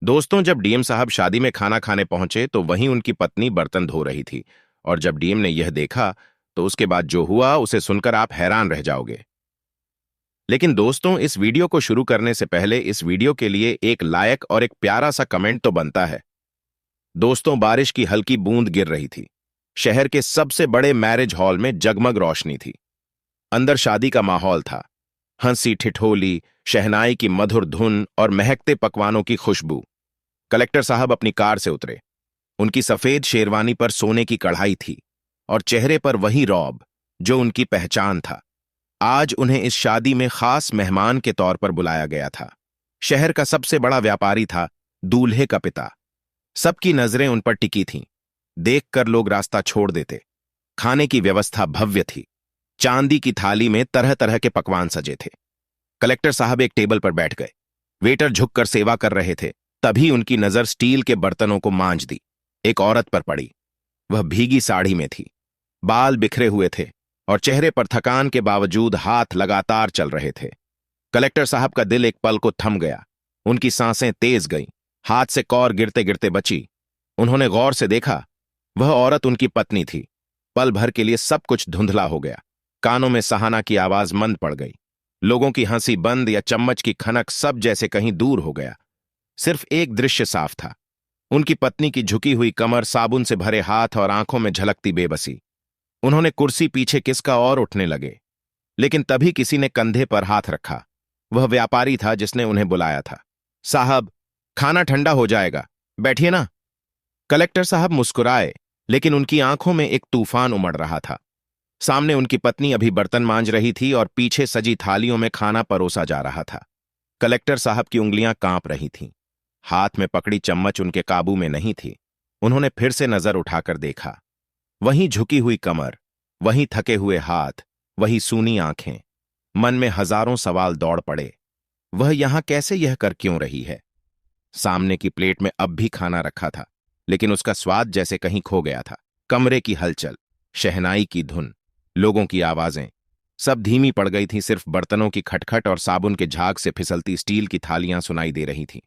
दोस्तों, जब डीएम साहब शादी में खाना खाने पहुंचे तो वहीं उनकी पत्नी बर्तन धो रही थी। और जब डीएम ने यह देखा तो उसके बाद जो हुआ उसे सुनकर आप हैरान रह जाओगे। लेकिन दोस्तों, इस वीडियो को शुरू करने से पहले इस वीडियो के लिए एक लायक और एक प्यारा सा कमेंट तो बनता है। दोस्तों, बारिश की हल्की बूंद गिर रही थी। शहर के सबसे बड़े मैरिज हॉल में जगमग रोशनी थी। अंदर शादी का माहौल था। हंसी ठिठोली, शहनाई की मधुर धुन और महकते पकवानों की खुशबू। कलेक्टर साहब अपनी कार से उतरे। उनकी सफेद शेरवानी पर सोने की कढ़ाई थी और चेहरे पर वही रौब जो उनकी पहचान था। आज उन्हें इस शादी में खास मेहमान के तौर पर बुलाया गया था। शहर का सबसे बड़ा व्यापारी था, दूल्हे का पिता। सबकी नजरें उन पर टिकी थीं। देखकर लोग रास्ता छोड़ देते। खाने की व्यवस्था भव्य थी। चांदी की थाली में तरह तरह के पकवान सजे थे। कलेक्टर साहब एक टेबल पर बैठ गए। वेटर झुककर सेवा कर रहे थे। तभी उनकी नजर स्टील के बर्तनों को मांज दी। एक औरत पर पड़ी। वह भीगी साड़ी में थी। बाल बिखरे हुए थे और चेहरे पर थकान के बावजूद हाथ लगातार चल रहे थे। कलेक्टर साहब का दिल एक पल को थम गया। उनकी सांसें तेज गईं। हाथ से कौर गिरते गिरते बची। उन्होंने गौर से देखा। वह औरत उनकी पत्नी थी। पल भर के लिए सब कुछ धुंधला हो गया। कानों में सहाना की आवाज मंद पड़ गई। लोगों की हंसी बंद या चम्मच की खनक सब जैसे कहीं दूर हो गया। सिर्फ एक दृश्य साफ था। उनकी पत्नी की झुकी हुई कमर, साबुन से भरे हाथ और आंखों में झलकती बेबसी। उन्होंने कुर्सी पीछे किसका और उठने लगे, लेकिन तभी किसी ने कंधे पर हाथ रखा। वह व्यापारी था जिसने उन्हें बुलाया था। साहब, खाना ठंडा हो जाएगा, बैठिए ना। कलेक्टर साहब मुस्कुराए, लेकिन उनकी आंखों में एक तूफान उमड़ रहा था। सामने उनकी पत्नी अभी बर्तन मांज रही थी और पीछे सजी थालियों में खाना परोसा जा रहा था। कलेक्टर साहब की उंगलियां कांप रही थीं। हाथ में पकड़ी चम्मच उनके काबू में नहीं थी। उन्होंने फिर से नजर उठाकर देखा। वहीं झुकी हुई कमर, वहीं थके हुए हाथ, वही सूनी आंखें। मन में हजारों सवाल दौड़ पड़े। वह यहां कैसे यह कर क्यों रही है? सामने की प्लेट में अब भी खाना रखा था, लेकिन उसका स्वाद जैसे कहीं खो गया था। कमरे की हलचल, शहनाई की धुन, लोगों की आवाजें सब धीमी पड़ गई थीं। सिर्फ बर्तनों की खटखट और साबुन के झाग से फिसलती स्टील की थालियां सुनाई दे रही थीं।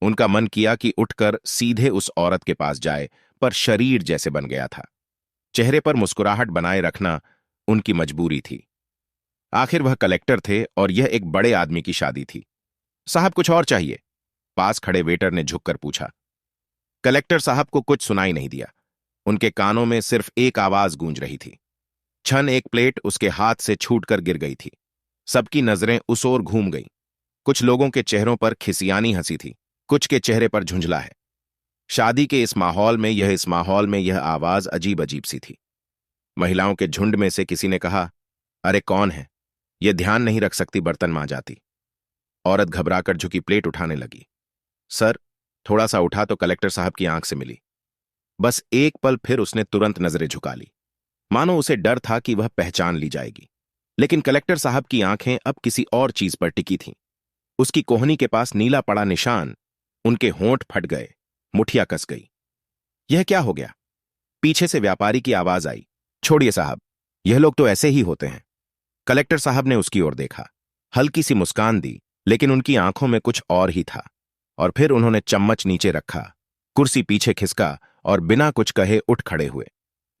उनका मन किया कि उठकर सीधे उस औरत के पास जाए, पर शरीर जैसे बन गया था। चेहरे पर मुस्कुराहट बनाए रखना उनकी मजबूरी थी। आखिर वह कलेक्टर थे और यह एक बड़े आदमी की शादी थी। साहब, कुछ और चाहिए? पास खड़े वेटर ने झुककर पूछा। कलेक्टर साहब को कुछ सुनाई नहीं दिया। उनके कानों में सिर्फ एक आवाज गूंज रही थी। छन एक प्लेट उसके हाथ से छूटकर गिर गई थी। सबकी नजरें उस ओर घूम गईं। कुछ लोगों के चेहरों पर खिसियानी हंसी थी, कुछ के चेहरे पर झुंझला है। शादी के इस माहौल में यह आवाज अजीब अजीब सी थी। महिलाओं के झुंड में से किसी ने कहा, अरे कौन है? यह ध्यान नहीं रख सकती, बर्तन मां जाती। औरत घबराकर झुकी प्लेट उठाने लगी। सर, थोड़ा सा उठा तो कलेक्टर साहब की आंख से मिली। बस एक पल, फिर उसने तुरंत नजरें झुका ली, मानो उसे डर था कि वह पहचान ली जाएगी। लेकिन कलेक्टर साहब की आंखें अब किसी और चीज पर टिकी थीं। उसकी कोहनी के पास नीला पड़ा निशान। उनके होंठ फट गए, मुठिया कस गई। यह क्या हो गया? पीछे से व्यापारी की आवाज आई, छोड़िए साहब, यह लोग तो ऐसे ही होते हैं। कलेक्टर साहब ने उसकी ओर देखा, हल्की सी मुस्कान दी, लेकिन उनकी आंखों में कुछ और ही था। और फिर उन्होंने चम्मच नीचे रखा, कुर्सी पीछे खिसका और बिना कुछ कहे उठ खड़े हुए।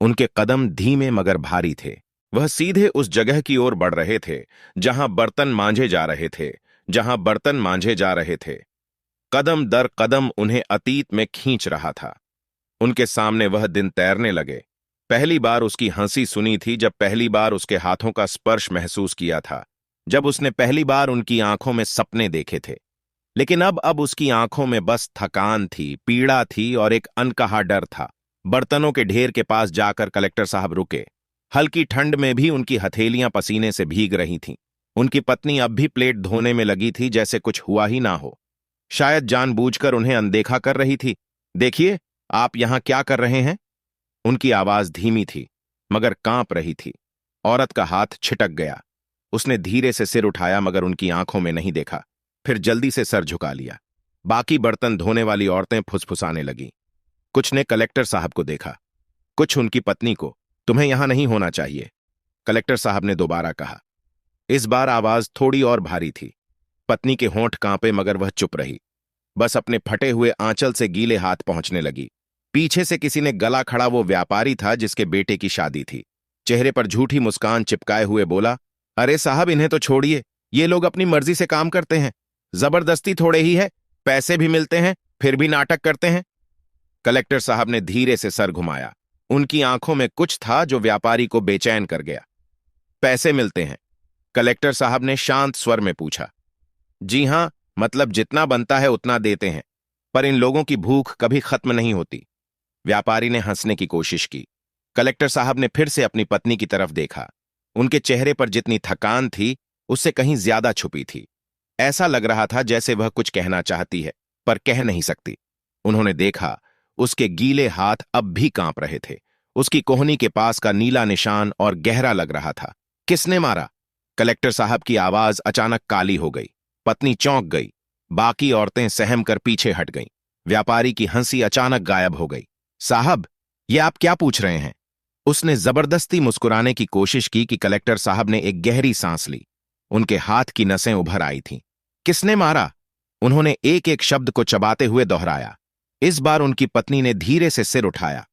उनके कदम धीमे मगर भारी थे। वह सीधे उस जगह की ओर बढ़ रहे थे जहां बर्तन मांजे जा रहे थे, जहां बर्तन मांजे जा रहे थे। कदम दर कदम उन्हें अतीत में खींच रहा था। उनके सामने वह दिन तैरने लगे। पहली बार उसकी हंसी सुनी थी, जब पहली बार उसके हाथों का स्पर्श महसूस किया था, जब उसने पहली बार उनकी आंखों में सपने देखे थे। लेकिन अब उसकी आंखों में बस थकान थी, पीड़ा थी और एक अनकहा डर था। बर्तनों के ढेर के पास जाकर कलेक्टर साहब रुके। हल्की ठंड में भी उनकी हथेलियां पसीने से भीग रही थीं। उनकी पत्नी अब भी प्लेट धोने में लगी थी, जैसे कुछ हुआ ही ना हो। शायद जानबूझकर उन्हें अनदेखा कर रही थी। देखिए, आप यहां क्या कर रहे हैं? उनकी आवाज धीमी थी, मगर कांप रही थी। औरत का हाथ छिटक गया। उसने धीरे से सिर उठाया, मगर उनकी आंखों में नहीं देखा। फिर जल्दी से सर झुका लिया। बाकी बर्तन धोने वाली औरतें फुसफुसाने लगीं। कुछ ने कलेक्टर साहब को देखा, कुछ उनकी पत्नी को। तुम्हें यहां नहीं होना चाहिए, कलेक्टर साहब ने दोबारा कहा। इस बार आवाज थोड़ी और भारी थी। पत्नी के होंठ कांपे, मगर वह चुप रही। बस अपने फटे हुए आंचल से गीले हाथ पहुंचने लगी। पीछे से किसी ने गला खड़ा वो व्यापारी था जिसके बेटे की शादी थी। चेहरे पर झूठी मुस्कान चिपकाए हुए बोला, अरे साहब, इन्हें तो छोड़िए, ये लोग अपनी मर्जी से काम करते हैं। जबरदस्ती थोड़े ही है, पैसे भी मिलते हैं, फिर भी नाटक करते हैं। कलेक्टर साहब ने धीरे से सर घुमाया। उनकी आंखों में कुछ था जो व्यापारी को बेचैन कर गया। पैसे मिलते हैं? कलेक्टर साहब ने शांत स्वर में पूछा। जी हां, मतलब जितना बनता है उतना देते हैं, पर इन लोगों की भूख कभी खत्म नहीं होती। व्यापारी ने हंसने की कोशिश की। कलेक्टर साहब ने फिर से अपनी पत्नी की तरफ देखा। उनके चेहरे पर जितनी थकान थी उससे कहीं ज्यादा छुपी थी। ऐसा लग रहा था जैसे वह कुछ कहना चाहती है पर कह नहीं सकती। उन्होंने देखा, उसके गीले हाथ अब भी कांप रहे थे। उसकी कोहनी के पास का नीला निशान और गहरा लग रहा था। किसने मारा? कलेक्टर साहब की आवाज अचानक काली हो गई। पत्नी चौंक गई। बाकी औरतें सहम कर पीछे हट गईं। व्यापारी की हंसी अचानक गायब हो गई। साहब, ये आप क्या पूछ रहे हैं? उसने जबरदस्ती मुस्कुराने की कोशिश की कि कलेक्टर साहब ने एक गहरी सांस ली। उनके हाथ की नसें उभर आई थीं। किसने मारा? उन्होंने एक एक शब्द को चबाते हुए दोहराया। इस बार उनकी पत्नी ने धीरे से सिर उठाया।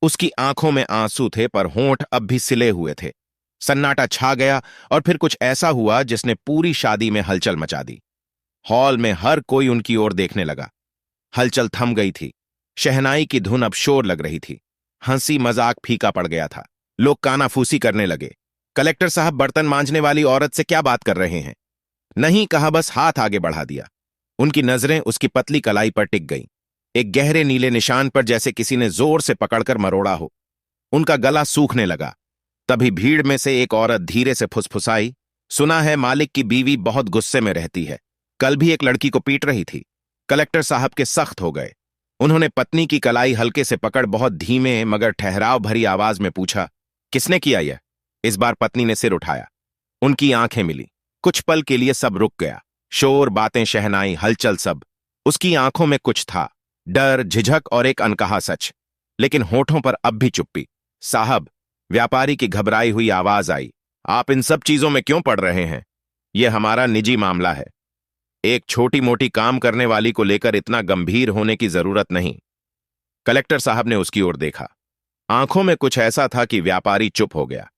उसकी आंखों में आंसू थे पर होंठ अब भी सिले हुए थे। सन्नाटा छा गया और फिर कुछ ऐसा हुआ जिसने पूरी शादी में हलचल मचा दी। हॉल में हर कोई उनकी ओर देखने लगा। हलचल थम गई थी। शहनाई की धुन अब शोर लग रही थी। हंसी मजाक फीका पड़ गया था। लोग कानाफूसी करने लगे। कलेक्टर साहब बर्तन मांजने वाली औरत से क्या बात कर रहे हैं? नहीं कहा, बस हाथ आगे बढ़ा दिया। उनकी नजरें उसकी पतली कलाई पर टिक गईं, एक गहरे नीले निशान पर जैसे किसी ने जोर से पकड़कर मरोड़ा हो। उनका गला सूखने लगा। तभी भीड़ में से एक औरत धीरे से फुसफुसाई, सुना है मालिक की बीवी बहुत गुस्से में रहती है, कल भी एक लड़की को पीट रही थी। कलेक्टर साहब के सख्त हो गए। उन्होंने पत्नी की कलाई हल्के से पकड़ बहुत धीमे मगर ठहराव भरी आवाज में पूछा, किसने किया यह? इस बार पत्नी ने सिर उठाया। उनकी आंखें मिली। कुछ पल के लिए सब रुक गया। शोर, बातें, शहनाई, हलचल, सब। उसकी आंखों में कुछ था, डर, झिझक और एक अनकहा सच। लेकिन होठों पर अब भी चुप्पी। साहब, व्यापारी की घबराई हुई आवाज आई, आप इन सब चीजों में क्यों पड़ रहे हैं? यह हमारा निजी मामला है। एक छोटी मोटी काम करने वाली को लेकर इतना गंभीर होने की जरूरत नहीं। कलेक्टर साहब ने उसकी ओर देखा। आंखों में कुछ ऐसा था कि व्यापारी चुप हो गया।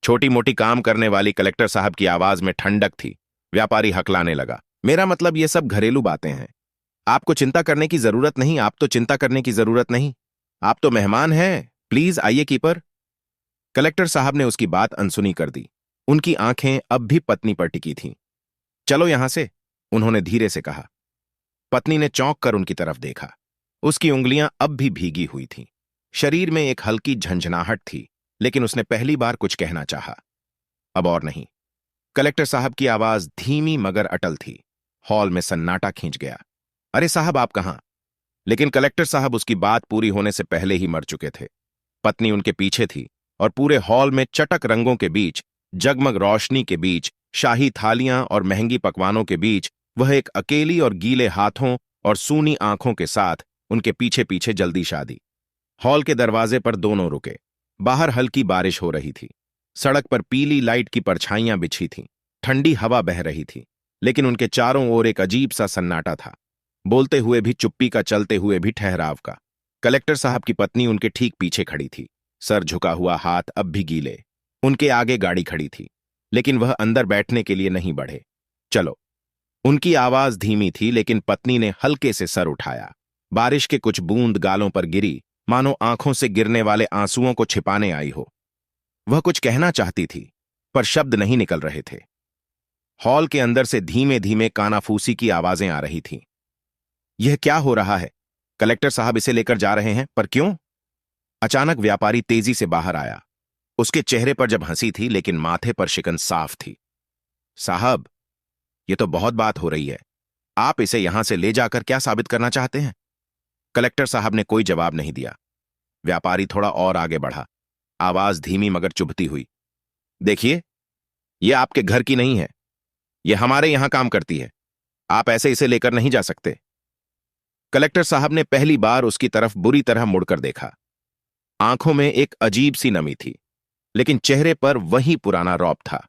छोटी मोटी काम करने वाली कलेक्टर साहब की आवाज में ठंडक थी। व्यापारी हकलाने लगा, मेरा मतलब ये सब घरेलू बातें हैं। आपको चिंता करने की जरूरत नहीं। आप तो चिंता करने की जरूरत नहीं। आप तो मेहमान हैं। प्लीज आइए कीपर। कलेक्टर साहब ने उसकी बात अनसुनी कर दी। उनकी आंखें अब भी पत्नी पर टिकी थीं। चलो यहां से, उन्होंने धीरे से कहा। पत्नी ने चौंक कर उनकी तरफ देखा। उसकी उंगलियां अब भी भीगी हुई थीं। शरीर में एक हल्की झंझनाहट थी, लेकिन उसने पहली बार कुछ कहना चाहा। अब और नहीं। कलेक्टर साहब की आवाज धीमी मगर अटल थी। हॉल में सन्नाटा खींच गया। अरे साहब, आप कहां? लेकिन कलेक्टर साहब उसकी बात पूरी होने से पहले ही मर चुके थे। पत्नी उनके पीछे थी और पूरे हॉल में चटक रंगों के बीच, जगमग रोशनी के बीच, शाही थालियां और महंगी पकवानों के बीच वह एक अकेली और गीले हाथों और सूनी आंखों के साथ उनके पीछे पीछे जल्दी शादी। हॉल के दरवाजे पर दोनों रुके। बाहर हल्की बारिश हो रही थी। सड़क पर पीली लाइट की परछाइयां बिछी थीं। ठंडी हवा बह रही थी, लेकिन उनके चारों ओर एक अजीब सा सन्नाटा था। बोलते हुए भी चुप्पी का, चलते हुए भी ठहराव का। कलेक्टर साहब की पत्नी उनके ठीक पीछे खड़ी थी, सर झुका हुआ, हाथ अब भी गीले। उनके आगे गाड़ी खड़ी थी, लेकिन वह अंदर बैठने के लिए नहीं बढ़े। चलो। उनकी आवाज धीमी थी, लेकिन पत्नी ने हल्के से सर उठाया। बारिश के कुछ बूंद गालों पर गिरी, मानो आंखों से गिरने वाले आंसुओं को छिपाने आई हो। वह कुछ कहना चाहती थी, पर शब्द नहीं निकल रहे थे। हॉल के अंदर से धीमे धीमे कानाफूसी की आवाजें आ रही थीं। यह क्या हो रहा है? कलेक्टर साहब इसे लेकर जा रहे हैं, पर क्यों? अचानक व्यापारी तेजी से बाहर आया। उसके चेहरे पर जब हंसी थी, लेकिन माथे पर शिकन साफ थी। साहब, यह तो बहुत बात हो रही है। आप इसे यहां से ले जाकर क्या साबित करना चाहते हैं? कलेक्टर साहब ने कोई जवाब नहीं दिया। व्यापारी थोड़ा और आगे बढ़ा, आवाज धीमी मगर चुभती हुई। देखिए, यह आपके घर की नहीं है। यह हमारे यहां काम करती है। आप ऐसे इसे लेकर नहीं जा सकते। कलेक्टर साहब ने पहली बार उसकी तरफ बुरी तरह मुड़कर देखा। आंखों में एक अजीब सी नमी थी, लेकिन चेहरे पर वही पुराना रौब था।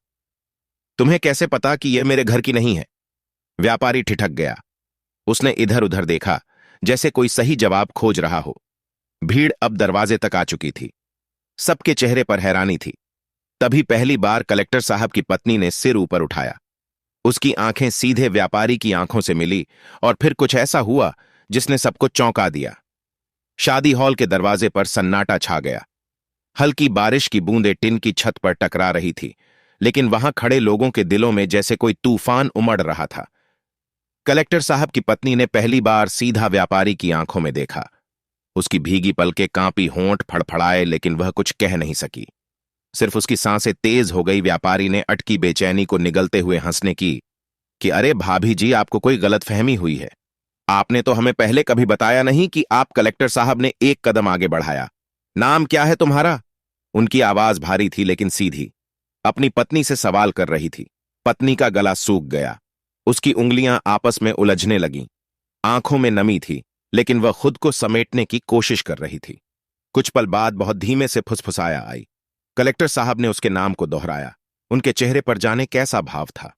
तुम्हें कैसे पता कि यह मेरे घर की नहीं है? व्यापारी ठिठक गया। उसने इधर उधर देखा, जैसे कोई सही जवाब खोज रहा हो। भीड़ अब दरवाजे तक आ चुकी थी। सबके चेहरे पर हैरानी थी। तभी पहली बार कलेक्टर साहब की पत्नी ने सिर ऊपर उठाया। उसकी आंखें सीधे व्यापारी की आंखों से मिली और फिर कुछ ऐसा हुआ जिसने सबको चौंका दिया। शादी हॉल के दरवाजे पर सन्नाटा छा गया। हल्की बारिश की बूंदें टिन की छत पर टकरा रही थी, लेकिन वहां खड़े लोगों के दिलों में जैसे कोई तूफान उमड़ रहा था। कलेक्टर साहब की पत्नी ने पहली बार सीधा व्यापारी की आंखों में देखा। उसकी भीगी पलकें कांपी, होंठ फड़फड़ाए, लेकिन वह कुछ कह नहीं सकी। सिर्फ उसकी सांसें तेज हो गई। व्यापारी ने अटकी बेचैनी को निगलते हुए हंसने की कि अरे भाभी जी, आपको कोई गलतफहमी हुई है। आपने तो हमें पहले कभी बताया नहीं कि आप कलेक्टर साहब ने एक कदम आगे बढ़ाया। नाम क्या है तुम्हारा? उनकी आवाज भारी थी लेकिन सीधी। अपनी पत्नी से सवाल कर रही थी। पत्नी का गला सूख गया। उसकी उंगलियां आपस में उलझने लगीं। आंखों में नमी थी, लेकिन वह खुद को समेटने की कोशिश कर रही थी। कुछ पल बाद बहुत धीमे से फुसफुसाया आई। कलेक्टर साहब ने उसके नाम को दोहराया। उनके चेहरे पर जाने कैसा भाव था।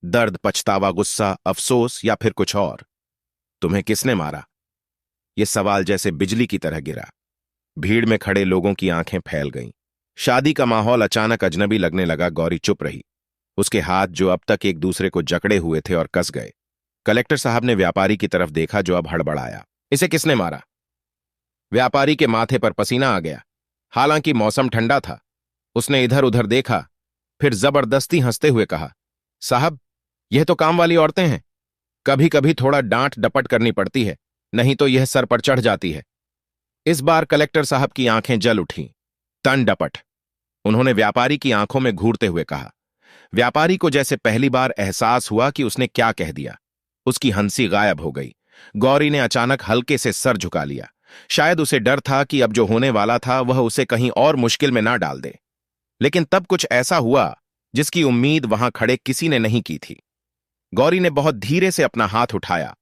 दर्द, पछतावा, गुस्सा, अफसोस या फिर कुछ और? तुम्हें किसने मारा? यह सवाल जैसे बिजली की तरह गिरा। भीड़ में खड़े लोगों की आंखें फैल गईं। शादी का माहौल अचानक अजनबी लगने लगा। गौरी चुप रही। उसके हाथ, जो अब तक एक दूसरे को जकड़े हुए थे, और कस गए। कलेक्टर साहब ने व्यापारी की तरफ देखा, जो अब हड़बड़ाया। इसे किसने मारा? व्यापारी के माथे पर पसीना आ गया। हालांकि मौसम ठंडा था। उसने इधर उधर देखा, फिर जबरदस्ती हंसते हुए कहा, साहब, यह तो काम वाली औरतें हैं। कभी कभी थोड़ा डांट डपट करनी पड़ती है, नहीं तो यह सर पर चढ़ जाती है। इस बार कलेक्टर साहब की आंखें जल उठीं। तन डपट, उन्होंने व्यापारी की आंखों में घूरते हुए कहा। व्यापारी को जैसे पहली बार एहसास हुआ कि उसने क्या कह दिया। उसकी हंसी गायब हो गई। गौरी ने अचानक हल्के से सर झुका लिया। शायद उसे डर था कि अब जो होने वाला था वह उसे कहीं और मुश्किल में ना डाल दे। लेकिन तब कुछ ऐसा हुआ जिसकी उम्मीद वहां खड़े किसी ने नहीं की थी। गौरी ने बहुत धीरे से अपना हाथ उठाया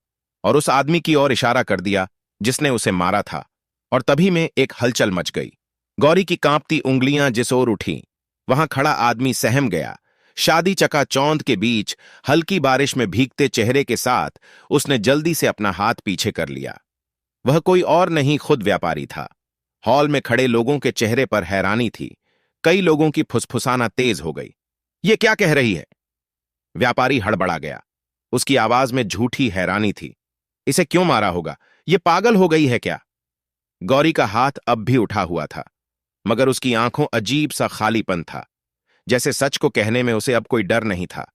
और उस आदमी की ओर इशारा कर दिया जिसने उसे मारा था, और तभी में एक हलचल मच गई। गौरी की कांपती उंगलियां जिस ओर उठीं, वहां खड़ा आदमी सहम गया। शादी चकाचौंध के बीच हल्की बारिश में भीगते चेहरे के साथ उसने जल्दी से अपना हाथ पीछे कर लिया। वह कोई और नहीं, खुद व्यापारी था। हॉल में खड़े लोगों के चेहरे पर हैरानी थी। कई लोगों की फुसफुसाना तेज हो गई। ये क्या कह रही है? व्यापारी हड़बड़ा गया। उसकी आवाज में झूठी हैरानी थी। इसे क्यों मारा होगा? ये पागल हो गई है क्या? गौरी का हाथ अब भी उठा हुआ था, मगर उसकी आंखों अजीब सा खालीपन था, जैसे सच को कहने में उसे अब कोई डर नहीं था।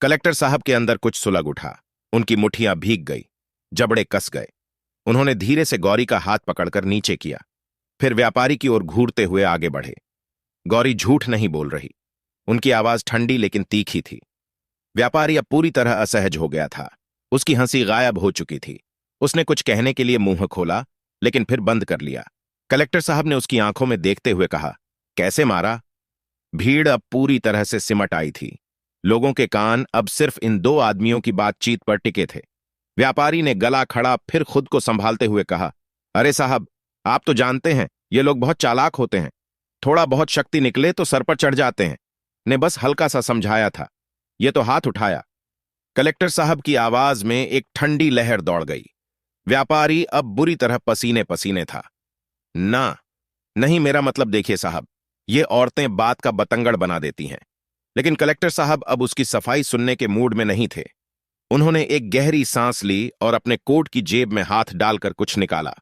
कलेक्टर साहब के अंदर कुछ सुलग उठा। उनकी मुट्ठियां भीग गई, जबड़े कस गए। उन्होंने धीरे से गौरी का हाथ पकड़कर नीचे किया, फिर व्यापारी की ओर घूरते हुए आगे बढ़े। गौरी झूठ नहीं बोल रही। उनकी आवाज ठंडी लेकिन तीखी थी। व्यापारी अब पूरी तरह असहज हो गया था। उसकी हंसी गायब हो चुकी थी। उसने कुछ कहने के लिए मुंह खोला, लेकिन फिर बंद कर लिया। कलेक्टर साहब ने उसकी आंखों में देखते हुए कहा, कैसे मारा? भीड़ अब पूरी तरह से सिमट आई थी। लोगों के कान अब सिर्फ इन दो आदमियों की बातचीत पर टिके थे। व्यापारी ने गला खड़ा, फिर खुद को संभालते हुए कहा, अरे साहब, आप तो जानते हैं ये लोग बहुत चालाक होते हैं। थोड़ा बहुत शक्ति निकले तो सर पर चढ़ जाते हैं। ने बस हल्का सा समझाया था, ये तो हाथ उठाया। कलेक्टर साहब की आवाज में एक ठंडी लहर दौड़ गई। व्यापारी अब बुरी तरह पसीने पसीने था। ना, नहीं, मेरा मतलब देखिए साहब, ये औरतें बात का बतंगड़ बना देती हैं। लेकिन कलेक्टर साहब अब उसकी सफाई सुनने के मूड में नहीं थे। उन्होंने एक गहरी सांस ली और अपने कोट की जेब में हाथ डालकर कुछ निकाला।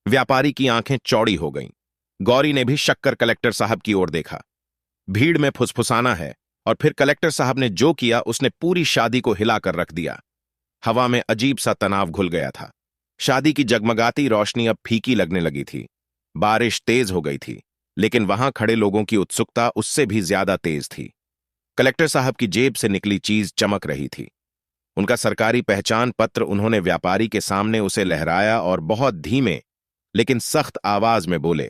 व्यापारी की आंखें चौड़ी हो गईं। गौरी ने भी शक्कर कलेक्टर साहब की ओर देखा। भीड़ में फुसफुसाना है, और फिर कलेक्टर साहब ने जो किया उसने पूरी शादी को हिलाकर रख दिया। हवा में अजीब सा तनाव घुल गया था। शादी की जगमगाती रोशनी अब फीकी लगने लगी थी। बारिश तेज हो गई थी, लेकिन वहां खड़े लोगों की उत्सुकता उससे भी ज्यादा तेज थी। कलेक्टर साहब की जेब से निकली चीज चमक रही थी। उनका सरकारी पहचान पत्र। उन्होंने व्यापारी के सामने उसे लहराया और बहुत धीमे लेकिन सख्त आवाज में बोले,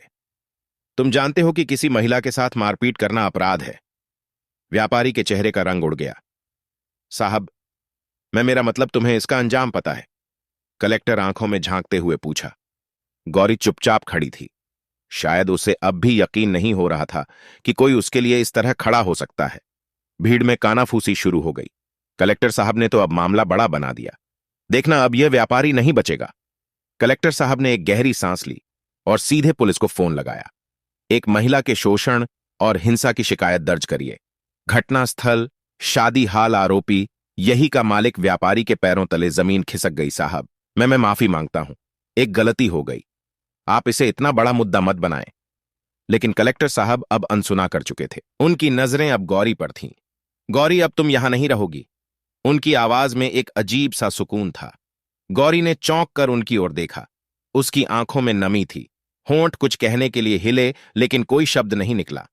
तुम जानते हो कि किसी महिला के साथ मारपीट करना अपराध है। व्यापारी के चेहरे का रंग उड़ गया। साहब, मेरा मतलब तुम्हें इसका अंजाम पता है? कलेक्टर आंखों में झांकते हुए पूछा। गौरी चुपचाप खड़ी थी। शायद उसे अब भी यकीन नहीं हो रहा था कि कोई उसके लिए इस तरह खड़ा हो सकता है। भीड़ में कानाफूसी शुरू हो गई। कलेक्टर साहब ने तो अब मामला बड़ा बना दिया। देखना अब यह व्यापारी नहीं बचेगा। कलेक्टर साहब ने एक गहरी सांस ली और सीधे पुलिस को फोन लगाया। एक महिला के शोषण और हिंसा की शिकायत दर्ज करिए। घटनास्थल, शादी हाल आरोपी, यही का मालिक व्यापारी के पैरों तले जमीन खिसक गई। साहब, मैं माफी मांगता हूं, एक गलती हो गई। आप इसे इतना बड़ा मुद्दा मत बनाएं। लेकिन कलेक्टर साहब अब अनसुना कर चुके थे। उनकी नजरें अब गौरी पर थीं। गौरी, अब तुम यहां नहीं रहोगी। उनकी आवाज में एक अजीब सा सुकून था। गौरी ने चौंक कर उनकी ओर देखा। उसकी आंखों में नमी थी। होंठ कुछ कहने के लिए हिले, लेकिन कोई शब्द नहीं निकला।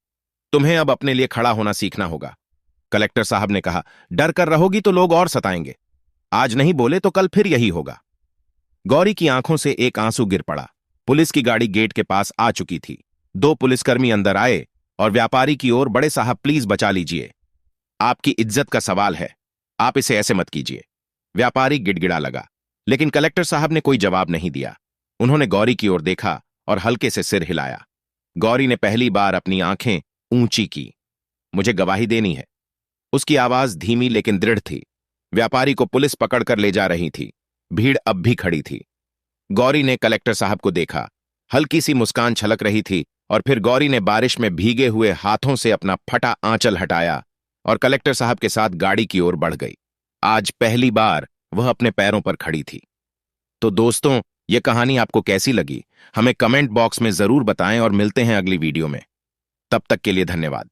तुम्हें अब अपने लिए खड़ा होना सीखना होगा, कलेक्टर साहब ने कहा। डर कर रहोगी तो लोग और सताएंगे। आज नहीं बोले तो कल फिर यही होगा। गौरी की आंखों से एक आंसू गिर पड़ा। पुलिस की गाड़ी गेट के पास आ चुकी थी। 2 पुलिसकर्मी अंदर आए और व्यापारी की ओर, बड़े साहब प्लीज बचा लीजिए, आपकी इज्जत का सवाल है, आप इसे ऐसे मत कीजिए। व्यापारी गिड़गिड़ा लगा, लेकिन कलेक्टर साहब ने कोई जवाब नहीं दिया। उन्होंने गौरी की ओर देखा और हल्के से सिर हिलाया। गौरी ने पहली बार अपनी आंखें ऊंची की। मुझे गवाही देनी है। उसकी आवाज धीमी लेकिन दृढ़ थी। व्यापारी को पुलिस पकड़कर ले जा रही थी। भीड़ अब भी खड़ी थी। गौरी ने कलेक्टर साहब को देखा। हल्की सी मुस्कान छलक रही थी और फिर गौरी ने बारिश में भीगे हुए हाथों से अपना फटा आंचल हटाया और कलेक्टर साहब के साथ गाड़ी की ओर बढ़ गई। आज पहली बार वह अपने पैरों पर खड़ी थी। तो दोस्तों, यह कहानी आपको कैसी लगी हमें कमेंट बॉक्स में जरूर बताएं और मिलते हैं अगली वीडियो में। तब तक के लिए धन्यवाद।